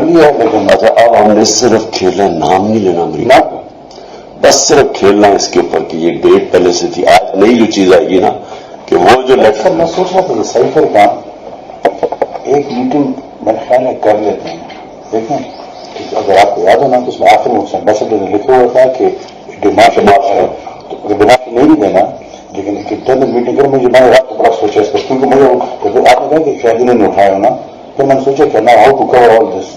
لیا ہے لیکن اچھا اب ہم نے صرف کھیلنا، نام نہیں لینا امریکہ، بس صرف کھیلنا اس کے اوپر کہ یہ ڈیٹ پہلے سے تھی. آج نئی جو چیز آئے گی نا کہ وہ جو سر میں سوچ رہا تھا کہ سائفر کا ایک میٹنگ میرے خیال ہے کر لیتے ہیں. دیکھیں اگر آپ کو یاد ہو نا تو اس میں آخر میں ایمبیسڈر نے لکھا ہوا تھا کہ ڈیمانڈ تو ڈیمانڈ نہیں دینا لیکن ایک انٹرنل میٹنگ کر. مجھے میں رات کو بڑا سوچا اس پر کیونکہ مجھے آپ نے کہا کہ شاید نے اٹھایا ہونا پھر میں نے سوچا کہ نا ہاؤ ٹو کور آل دس.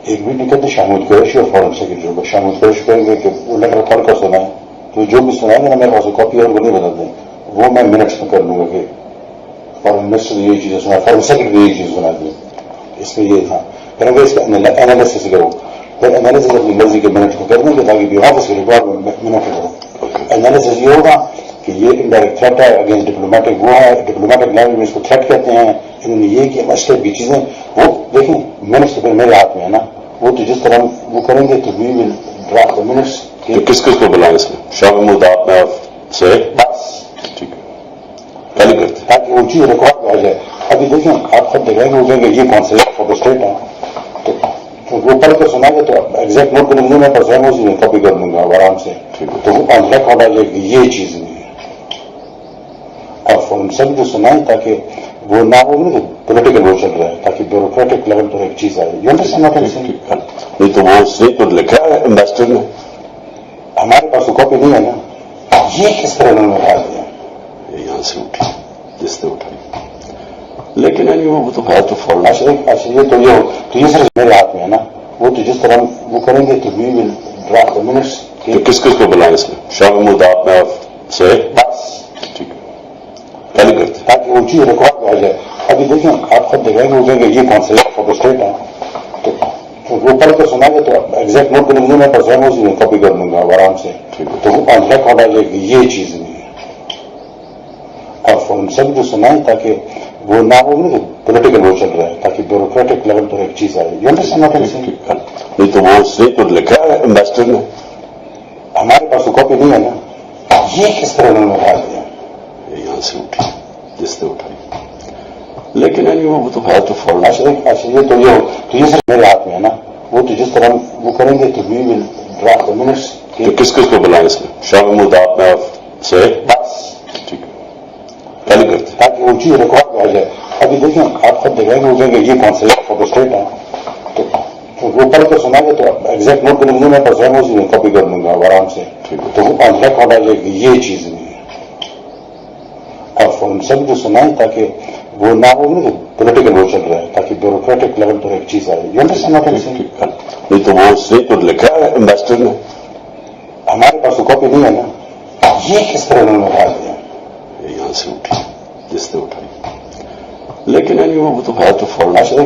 ایک میٹنگ کرتے شامل قریشی اور فارن سیکرٹری کو شامل قریشی کریں گے کہ وہ لیٹر پڑھ کر سنائیں تو جو بھی سنائیں گے نا میرے پاس کاپی اور وہ نہیں بتا دیں وہ میں منٹس میں کر لوں گا کہ فارن منسٹر نے یہ چیزیں سنا فارن سیکرٹری نے یہ چیز سنا دی. اس میں یہ تھا پھر اگر اس کا انالیسس کرو پھر انالیسس اپنی مرضی کے منٹ کو کر دیں گے تاکہ آفس کے ریکارڈ منٹ کرو. انالیسس یہ ہوگا کہ یہ انڈائریکٹ تھریٹ ہے اگینسٹ ڈپلومیٹک وہ ہے ڈپلومیٹک لینگویج میں اس کو تھریٹ کہتے ہیں. انہوں نے یہ کہ مسئلے کی چیزیں وہ دیکھیں منٹس تو پھر میرے ہاتھ میں ہے نا وہ تو جس طرح وہ کریں گے تو وی ول ڈرافٹ دا منٹس. کس کس کو بلائیں اس میں شاہ محمود آپ میں سے بس ٹھیک ہے پہلے کرتے تاکہ وہ چیز ریکارڈ آ جائے. ابھی دیکھیں آپ خود دیکھیں گے وہ کہیں گے یہ کون سے فوٹو اسٹیٹ ہے تو وہ پڑھ کر سنا گے تو ایگزیکٹ نوٹ کریں گے میں پر سہم اسی میں کاپی کر دوں گا آرام سے تو وہ آن ریکارڈ آ جائے گی یہ چیز نہیں ہے. اور فون سب جو سنائیں تاکہ وہ نہ ہو نا پولیٹیکل وہ چل رہا ہے تاکہ بیوروکریٹک لیول پر ایک چیز آئے. نہیں تو وہ اس نے تو لکھا ہے انویسٹر نے ہمارے پاس تو کاپی نہیں ہے نا. یہ کس طرح انہوں نے اٹھا دیا یہاں سے اٹھی جس نے اٹھائی لیکن وہ تو ہے تو فوراً اچھا یہ صرف میرے ہاتھ میں ہے نا وہ تو جس طرح وہ کریں گے تو وی ول ڈرافٹ دا منٹس. کس کس کو بلائیں اس میں شاہ محمود آپ میں سے بس ٹھیک ہے پہلے کرتے تاکہ وہ چیز ریکارڈ آ جائے. ابھی دیکھیں آپ خود دیکھیں گے وہ کہیں گے یہ کون سے فوٹو اسٹیٹ ہے تو وہ پڑھ کر سنا گے تو ایگزیکٹ نوٹ کریں گے میں پر سہم اسی میں کاپی کر دوں گا آرام سے تو وہ آن ریکارڈ آ جائے گی یہ چیز نہیں ہے. اور فون سب جو سنائیں تاکہ وہ نہ ہو نا پولیٹیکل وہ چل رہا ہے تاکہ بیوروکریٹک لیول پر ایک چیز آئے. نہیں تو وہ اس نے تو لکھا ہے انویسٹر نے ہمارے پاس تو کاپی نہیں ہے نا. یہ کس طرح انہوں نے اٹھا دیا یہاں سے اٹھی جس نے اٹھائی لیکن وہ تو ہے تو فوراً اچھا یہ صرف میرے ہاتھ میں ہے نا وہ تو جس طرح وہ کریں گے تو وی ول ڈرافٹ دا منٹس. کس کس کو بلائیں اس میں شاہ محمود آپ میں سے بس ٹھیک ہے پہلے کرتے تاکہ وہ چیز ریکارڈ آ جائے. ابھی دیکھیں آپ خود دیکھیں گے وہ کہیں گے یہ کون سے فوٹو اسٹیٹ ہے تو وہ پڑھ کر سنا گے تو ایگزیکٹ نوٹ کریں گے میں پر سہم اسی میں کاپی کر دوں گا آرام سے تو وہ آن ریکارڈ آ جائے گی یہ چیز نہیں ہے. اور فون سب جو سنائیں تاکہ وہ نہ ہو نا پولیٹیکل وہ چل رہا ہے تاکہ بیوروکریٹک لیول پر ایک چیز آئے. نہیں تو وہ اس نے تو لکھا ہے انویسٹر نے ہمارے پاس تو کاپی نہیں ہے نا. یہ کس طرح انہوں نے اٹھا دیا یہاں سے اٹھی جس نے اٹھائی لیکن وہ تو ہے تو فوراً اچھا